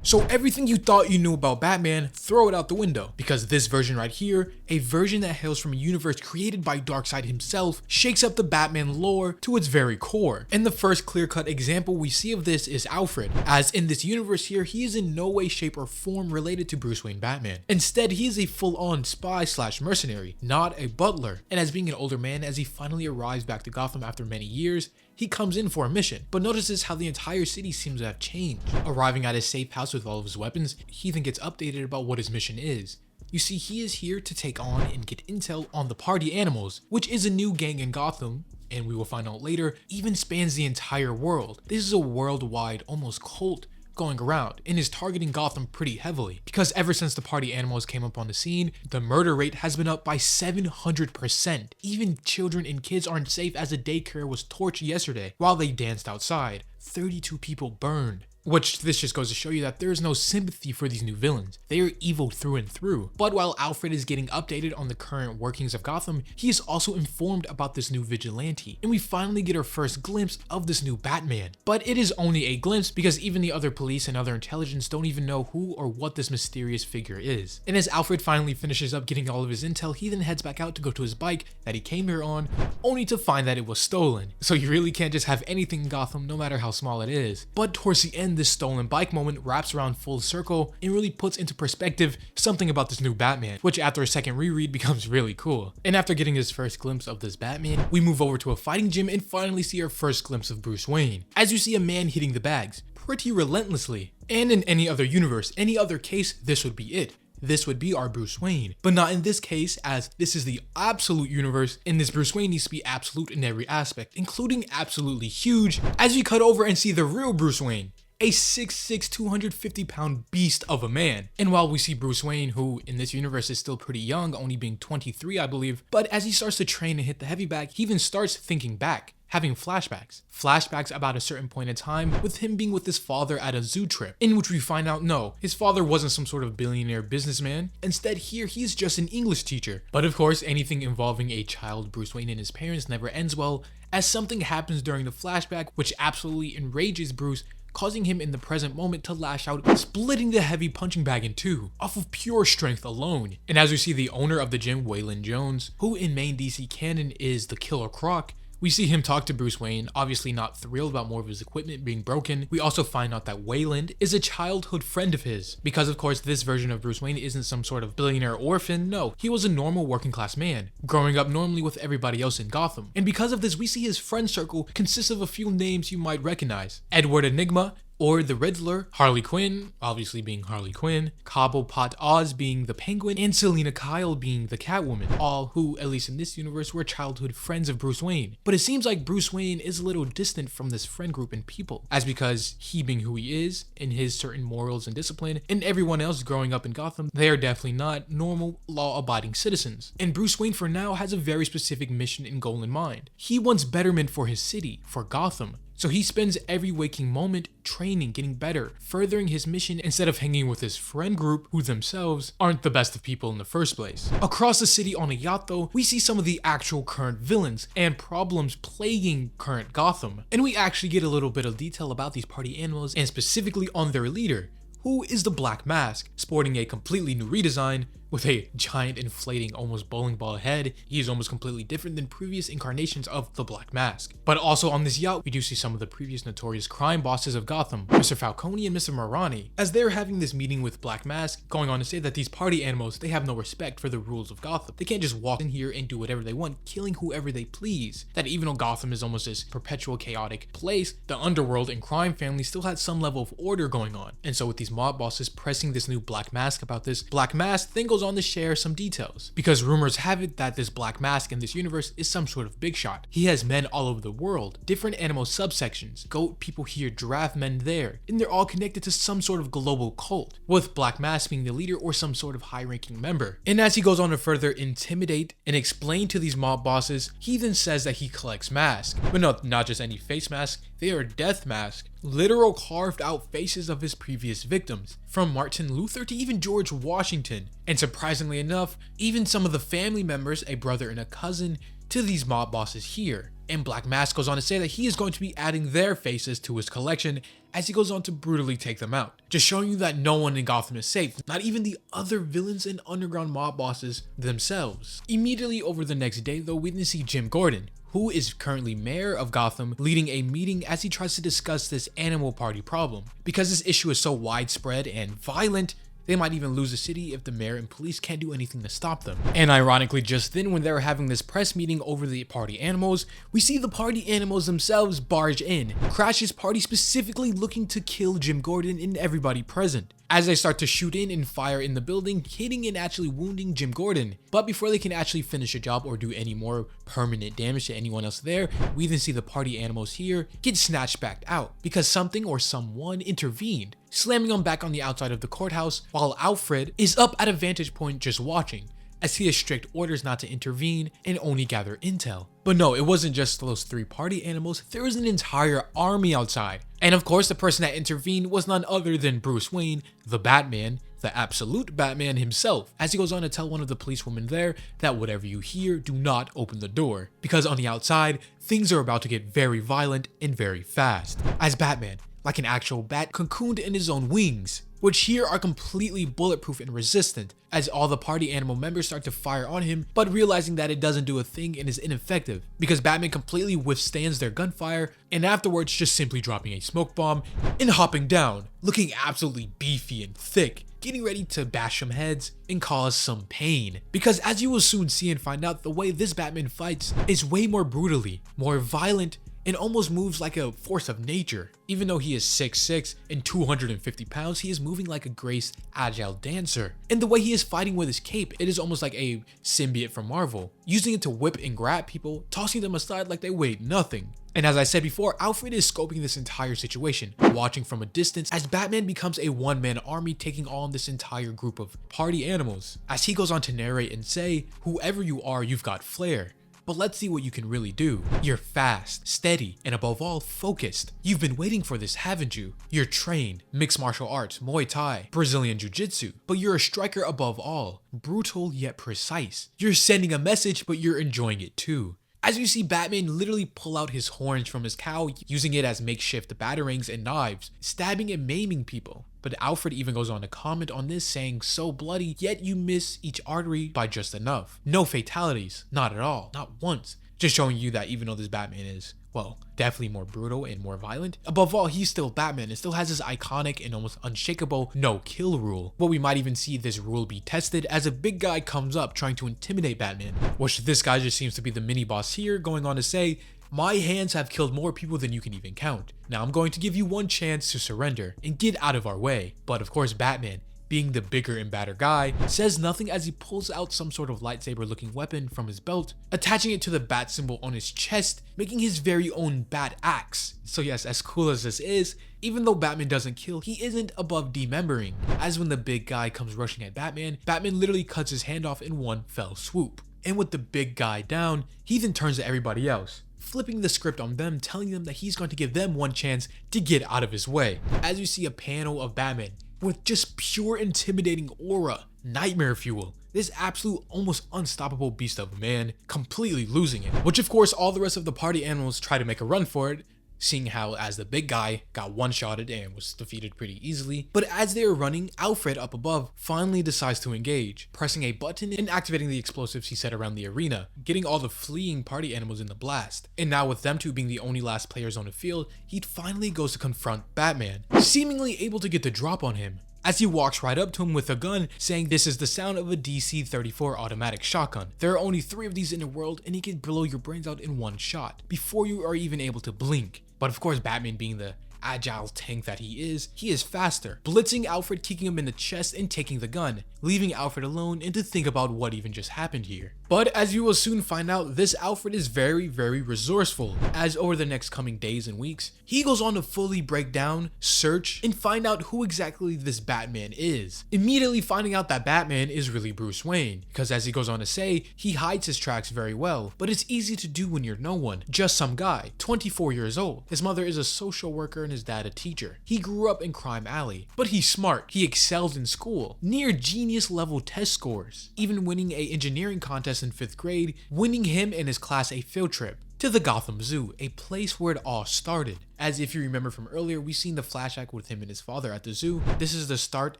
So everything you thought you knew about Batman, throw it out the window, because this version right here, a version that hails from a universe created by Darkseid himself, shakes up the Batman lore to its very core. And the first clear-cut example we see of this is Alfred, as in this universe here, he is in no way, shape, or form related to Bruce Wayne Batman. Instead, he is a full-on spy/mercenary, not a butler, and as being an older man, as he finally arrives back to Gotham after many years, he comes in for a mission, but notices how the entire city seems to have changed. Arriving at his safe house with all of his weapons, he then gets updated about what his mission is. You see, he is here to take on and get intel on the Party Animals, which is a new gang in Gotham, and we will find out later, even spans the entire world. This is a worldwide, almost cult going around and is targeting Gotham pretty heavily, because ever since the Party Animals came up on the scene, the murder rate has been up by 700%. Even children and kids aren't safe, as a daycare was torched yesterday while they danced outside. 32 people burned. Which this just goes to show you that there is no sympathy for these new villains. They are evil through and through. But while Alfred is getting updated on the current workings of Gotham, he is also informed about this new vigilante. And we finally get our first glimpse of this new Batman. But it is only a glimpse, because even the other police and other intelligence don't even know who or what this mysterious figure is. And as Alfred finally finishes up getting all of his intel, he then heads back out to go to his bike that he came here on, only to find that it was stolen. So you really can't just have anything in Gotham, no matter how small it is. But towards the end, this stolen bike moment wraps around full circle and really puts into perspective something about this new Batman, which after a second reread becomes really cool. And after getting his first glimpse of this Batman, we move over to a fighting gym and finally see our first glimpse of Bruce Wayne, as you see a man hitting the bags pretty relentlessly. And in any other universe, any other case, this would be it. This would be our Bruce Wayne, but not in this case, as this is the absolute universe, and this Bruce Wayne needs to be absolute in every aspect, including absolutely huge, as we cut over and see the real Bruce Wayne, a 6'6", 250-pound beast of a man. And while we see Bruce Wayne, who in this universe is still pretty young, only being 23 I believe, but as he starts to train and hit the heavy bag, he even starts thinking back, having flashbacks about a certain point in time with him being with his father at a zoo trip, in which we find out no, his father wasn't some sort of billionaire businessman. Instead here, he's just an English teacher. But of course, anything involving a child Bruce Wayne and his parents never ends well, as something happens during the flashback which absolutely enrages Bruce, causing him in the present moment to lash out, splitting the heavy punching bag in two, off of pure strength alone. And as we see the owner of the gym, Waylon Jones, who in main DC canon is the Killer Croc, we see him talk to Bruce Wayne, obviously not thrilled about more of his equipment being broken. We also find out that Wayland is a childhood friend of his, because of course this version of Bruce Wayne isn't some sort of billionaire orphan. No, he was a normal working class man, growing up normally with everybody else in Gotham. And because of this, we see his friend circle consists of a few names you might recognize: Edward Enigma, or the Riddler, Harley Quinn, obviously being Harley Quinn, Cobblepot Oz being the Penguin, and Selina Kyle being the Catwoman, all who, at least in this universe, were childhood friends of Bruce Wayne. But it seems like Bruce Wayne is a little distant from this friend group and people, as because he being who he is, in his certain morals and discipline, and everyone else growing up in Gotham, they are definitely not normal, law-abiding citizens. And Bruce Wayne for now has a very specific mission and goal in mind. He wants betterment for his city, for Gotham. So he spends every waking moment training, getting better, furthering his mission instead of hanging with his friend group who themselves aren't the best of people in the first place. Across the city on a yacht though, we see some of the actual current villains and problems plaguing current Gotham. And we actually get a little bit of detail about these party animals and specifically on their leader, who is the Black Mask, sporting a completely new redesign with a giant inflating almost bowling ball head. He is almost completely different than previous incarnations of the Black Mask. But also on this yacht, we do see some of the previous notorious crime bosses of Gotham, Mr. Falcone and Mr. Marani, as they're having this meeting with Black Mask, going on to say that these party animals, they have no respect for the rules of Gotham. They can't just walk in here and do whatever they want, killing whoever they please. That even though Gotham is almost this perpetual chaotic place, the underworld and crime family still had some level of order going on. And so with these mob bosses pressing this new Black Mask about this, Black Mask then goes on to share some details, because rumors have it that this Black Mask in this universe is some sort of big shot. He has men all over the world, different animal subsections, goat people here, giraffe men there, and they're all connected to some sort of global cult, with Black Mask being the leader or some sort of high-ranking member. And as he goes on to further intimidate and explain to these mob bosses, he then says that he collects masks, but no, not just any face mask, they are death masks, literal carved out faces of his previous victims, from Martin Luther to even George Washington. And surprisingly enough, even some of the family members, a brother and a cousin, to these mob bosses here. And Black Mask goes on to say that he is going to be adding their faces to his collection as he goes on to brutally take them out, just showing you that no one in Gotham is safe, not even the other villains and underground mob bosses themselves. Immediately over the next day though, we then see Jim Gordon, who is currently mayor of Gotham, leading a meeting as he tries to discuss this animal party problem. Because this issue is so widespread and violent, they might even lose the city if the mayor and police can't do anything to stop them. And ironically, just then when they're having this press meeting over the party animals, we see the party animals themselves barge in, crash his party specifically looking to kill Jim Gordon and everybody present. As they start to shoot in and fire in the building, hitting and actually wounding Jim Gordon. But before they can actually finish a job or do any more permanent damage to anyone else there, we then see the party animals here get snatched back out because something or someone intervened, slamming them back on the outside of the courthouse while Alfred is up at a vantage point just watching, as he has strict orders not to intervene and only gather intel. But no, it wasn't just those 3 party animals, there was an entire army outside. And of course, the person that intervened was none other than Bruce Wayne, the Batman, the absolute Batman himself, as he goes on to tell one of the policewomen there that whatever you hear, do not open the door, because on the outside, things are about to get very violent and very fast. As Batman, like an actual bat, cocooned in his own wings, which here are completely bulletproof and resistant, as all the party animal members start to fire on him, but realizing that it doesn't do a thing and is ineffective, because Batman completely withstands their gunfire, and afterwards just simply dropping a smoke bomb and hopping down, looking absolutely beefy and thick, getting ready to bash some heads and cause some pain. Because as you will soon see and find out, the way this Batman fights is way more brutally, more violent, and almost moves like a force of nature. Even though he is 6'6" and 250 pounds, he is moving like a graced, agile dancer. And the way he is fighting with his cape, it is almost like a symbiote from Marvel, using it to whip and grab people, tossing them aside like they weighed nothing. And as I said before, Alfred is scoping this entire situation, watching from a distance as Batman becomes a one-man army taking on this entire group of party animals. As he goes on to narrate and say, "Whoever you are, you've got flair. But let's see what you can really do. You're fast, steady, and above all, focused. You've been waiting for this, haven't you? You're trained, mixed martial arts, Muay Thai, Brazilian Jiu-Jitsu, but you're a striker above all, brutal yet precise. You're sending a message, but you're enjoying it too." As you see Batman literally pull out his horns from his cowl, using it as makeshift batarangs and knives, stabbing and maiming people. But Alfred even goes on to comment on this, saying, "So bloody, yet you miss each artery by just enough. No fatalities, not at all, not once." Just showing you that even though this Batman is, well, definitely more brutal and more violent, above all, he's still Batman and still has his iconic and almost unshakable no-kill rule. But we might even see this rule be tested as a big guy comes up trying to intimidate Batman, which this guy just seems to be the mini-boss here, going on to say, "My hands have killed more people than you can even count. Now I'm going to give you one chance to surrender and get out of our way." But of course Batman, being the bigger and badder guy, says nothing as he pulls out some sort of lightsaber looking weapon from his belt, attaching it to the bat symbol on his chest, making his very own bat axe. So yes, as cool as this is, even though Batman doesn't kill, he isn't above demembering, as when the big guy comes rushing at Batman, Batman literally cuts his hand off in one fell swoop. And with the big guy down, he then turns to everybody else, flipping the script on them, telling them that he's going to give them one chance to get out of his way. As you see a panel of Batman with just pure intimidating aura, nightmare fuel, this absolute almost unstoppable beast of a man completely losing it. Which of course all the rest of the party animals try to make a run for it, seeing how as the big guy got one-shotted and was defeated pretty easily. But as they are running, Alfred up above finally decides to engage, pressing a button and activating the explosives he set around the arena, getting all the fleeing party animals in the blast. And now with them two being the only last players on the field, he finally goes to confront Batman, seemingly able to get the drop on him, as he walks right up to him with a gun, saying this is the sound of a DC-34 automatic shotgun. There are only 3 of these in the world and he can blow your brains out in one shot, before you are even able to blink. But of course Batman, being the agile tank that he is faster, blitzing Alfred, kicking him in the chest and taking the gun, leaving Alfred alone and to think about what even just happened here. But as you will soon find out, this Alfred is very, very resourceful, as over the next coming days and weeks, he goes on to fully break down, search, and find out who exactly this Batman is. Immediately finding out that Batman is really Bruce Wayne, because as he goes on to say, he hides his tracks very well, but it's easy to do when you're no one, just some guy, 24 years old. His mother is a social worker and his dad a teacher. He grew up in Crime Alley, but he's smart. He excels in school, near genius level test scores, even winning a engineering contest in 5th grade, winning him and his class a field trip to the Gotham Zoo, a place where it all started. As if you remember from earlier, we seen the flashback with him and his father at the zoo. This is the start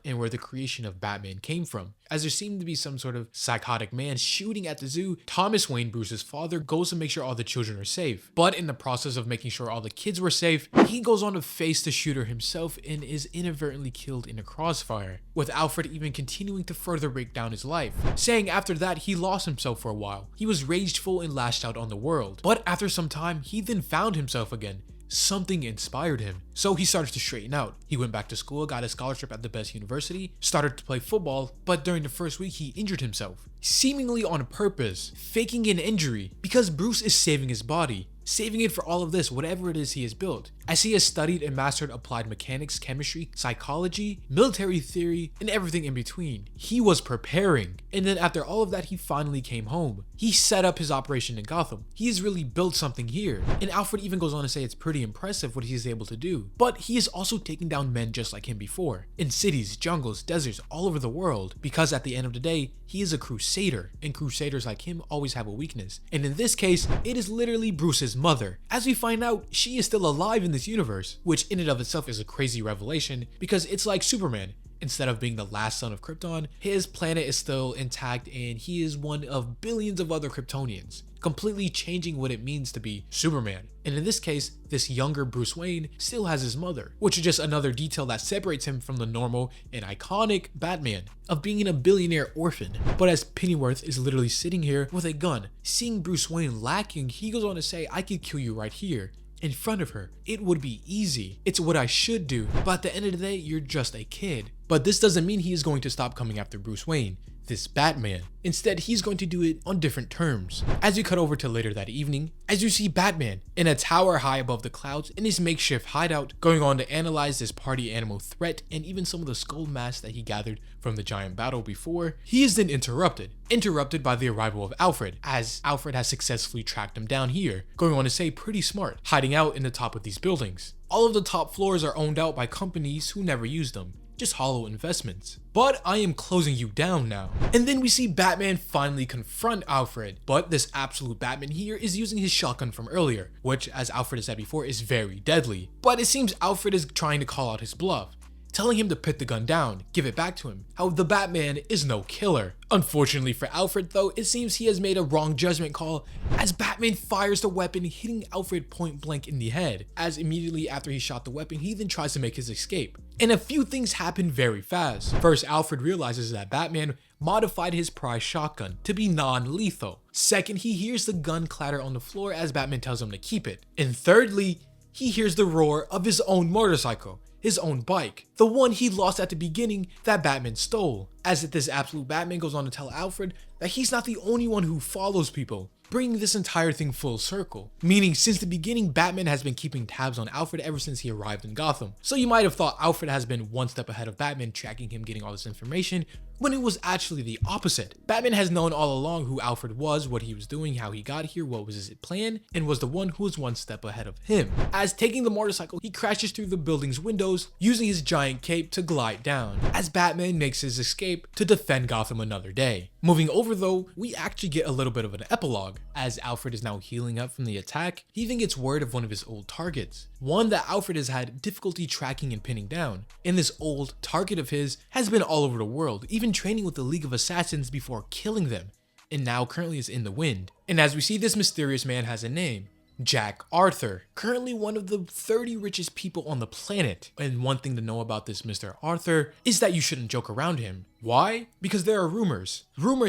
and where the creation of Batman came from. As there seemed to be some sort of psychotic man shooting at the zoo, Thomas Wayne, Bruce's father, goes to make sure all the children are safe. But in the process of making sure all the kids were safe, he goes on to face the shooter himself and is inadvertently killed in a crossfire, with Alfred even continuing to further break down his life, saying after that he lost himself for a while. He was rageful and lashed out on the world, but after some time he then found himself again. Something inspired him, so he started to straighten out. He went back to school, got a scholarship at the best university, started to play football, but during the first week he injured himself, seemingly on purpose, faking an injury because Bruce is saving his body, saving it for all of this, whatever it is he has built. As he has studied and mastered applied mechanics, chemistry, psychology, military theory, and everything in between. He was preparing. And then after all of that, he finally came home. He set up his operation in Gotham. He has really built something here. And Alfred even goes on to say it's pretty impressive what he is able to do. But he is also taking down men just like him before, in cities, jungles, deserts, all over the world. Because at the end of the day, he is a crusader. And crusaders like him always have a weakness. And in this case, it is literally Bruce's mother. As we find out, she is still alive in this universe, which in and of itself is a crazy revelation because it's like Superman. Instead of being the last son of Krypton, his planet is still intact and he is one of billions of other Kryptonians, completely changing what it means to be Superman. And in this case, this younger Bruce Wayne still has his mother, which is just another detail that separates him from the normal and iconic Batman of being a billionaire orphan. But as Pennyworth is literally sitting here with a gun, seeing Bruce Wayne lacking, he goes on to say, "I could kill you right here." In front of her. It would be easy. It's what I should do. But at the end of the day, you're just a kid. But this doesn't mean he is going to stop coming after Bruce Wayne, this Batman. Instead, he's going to do it on different terms. As we cut over to later that evening, as you see Batman in a tower high above the clouds in his makeshift hideout, going on to analyze this party animal threat and even some of the skull masks that he gathered from the giant battle before, he is then interrupted by the arrival of Alfred, as Alfred has successfully tracked him down here, going on to say pretty smart, hiding out in the top of these buildings. All of the top floors are owned out by companies who never use them. Just hollow investments. But I am closing you down now. And then we see Batman finally confront Alfred, but this absolute Batman here is using his shotgun from earlier, which, as Alfred has said before, is very deadly. But it seems Alfred is trying to call out his bluff, telling him to put the gun down, give it back to him, how the Batman is no killer. Unfortunately for Alfred though, it seems he has made a wrong judgment call as Batman fires the weapon, hitting Alfred point blank in the head. As immediately after he shot the weapon, he then tries to make his escape. And a few things happen very fast. First, Alfred realizes that Batman modified his prize shotgun to be non-lethal. Second, he hears the gun clatter on the floor as Batman tells him to keep it. And thirdly, he hears the roar of his own motorcycle, his own bike, the one he lost at the beginning that Batman stole. As if this absolute Batman goes on to tell Alfred that he's not the only one who follows people, bringing this entire thing full circle. Meaning since the beginning, Batman has been keeping tabs on Alfred ever since he arrived in Gotham. So you might have thought Alfred has been one step ahead of Batman, tracking him, getting all this information, when it was actually the opposite. Batman has known all along who Alfred was, what he was doing, how he got here, what was his plan, and was the one who was one step ahead of him. As taking the motorcycle, he crashes through the building's windows, using his giant cape to glide down, as Batman makes his escape to defend Gotham another day. Moving over though, we actually get a little bit of an epilogue. As Alfred is now healing up from the attack, he even gets word of one of his old targets, one that Alfred has had difficulty tracking and pinning down. And this old target of his has been all over the world, even training with the League of Assassins before killing them, and now currently is in the wind. And as we see, this mysterious man has a name, Jack Arthur, currently one of the 30 richest people on the planet. And one thing to know about this Mr. Arthur is that you shouldn't joke around him. Why? Because there are rumors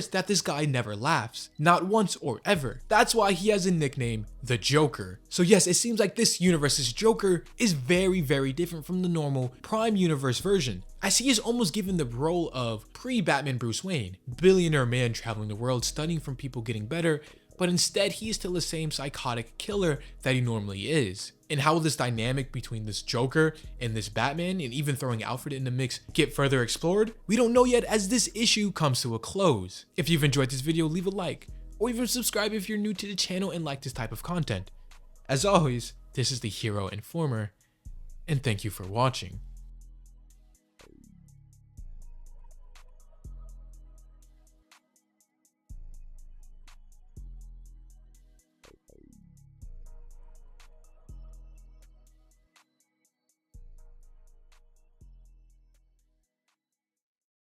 that this guy never laughs, not once or ever. That's why he has a nickname, the Joker. So yes, it seems like this universe's Joker is very, very different from the normal Prime Universe version, as he is almost given the role of pre-Batman Bruce Wayne, billionaire man traveling the world, studying from people getting better, but instead he is still the same psychotic killer that he normally is. And how will this dynamic between this Joker and this Batman, and even throwing Alfred in the mix, get further explored? We don't know yet, as this issue comes to a close. If you've enjoyed this video, leave a like, or even subscribe if you're new to the channel and like this type of content. As always, this is the Hero Informer, and thank you for watching.